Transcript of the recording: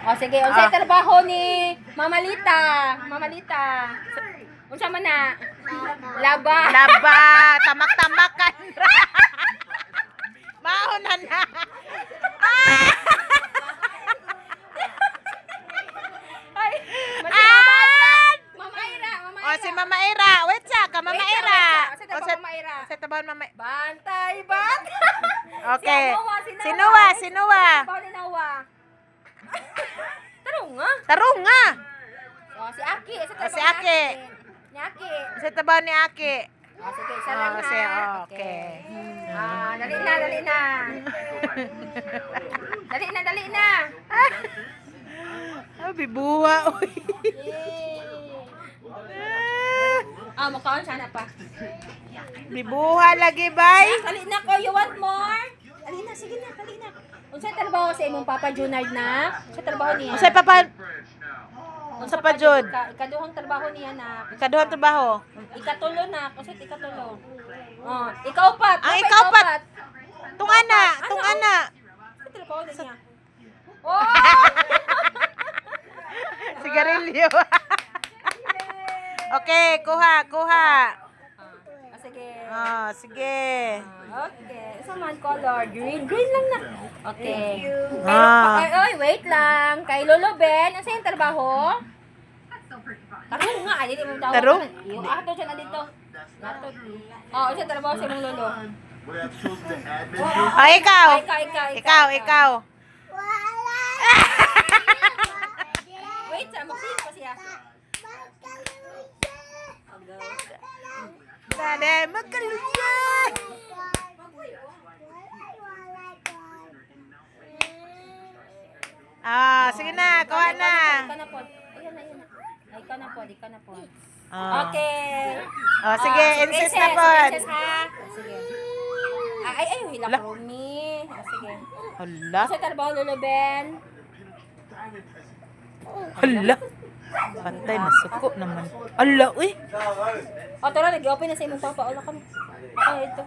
O sige, unsay trabaho ni Mama Lita? Mama Lita. Unsa man na? Laba. Laba, tamak-tamakan. Mauna na. Ay, Mama Ira. O si Mama Ira, wait sa ka Mama Ira. Sa trabaho Mama Ira. Sa tabon Mama. Bantay, bantay. Okay. Si Noah. Sinuwa. Trabaho ni Noah. Tarong nga. Tarong nga. O, si Aki. Sa trabaho Si Aki. Ni Aki. Sa tabon ni Aki. O, sige, isa lang ha. Okay. Dali na. Dali na. Bibuwa. Mukhaon sana pa. Bibuha lagi, bay. Dali na ko, you want more? Dali na, sige na, dali na. Unsay trabaho sa imong Papa Junard na? Unsay trabaho niya? Unsay papa? Unsa pa jud? Ikaduhang trabaho niya na. Ikaduhang trabaho. Ikatulo na, kasi ikatulo. Oh, ikaw pat. Ikaw pat. Tungana. Unsay trabaho niya? Oh! Sigarilyo. Okay, kuha. Sige. Sige. Okay. Isa man color. Green lang na. Okay. Ay, wait lang. Kay Lolo Ben, ano yung trabaho? Tarong nga, ay, hindi mo tawag. Tarong? Yung ato siya na dito. Ano yung trabaho sa imong lolo? Ikaw. Ikaw. Wait, mag-sing pa siya. Dade, magkaluyan. Sige na, kuha na. Ikaw na po. Ayan na. Ikaw na po. Ah. Okay. Sige, insist na po. Insist ha. Sige. Ay, hila ko ni. Sige. Hala. Sa trabaho Lolo Ben. Hala. Pantay, nasuko naman. Hala, uy. Tara, nag-open na sa imong papa. Ola kami. Ito.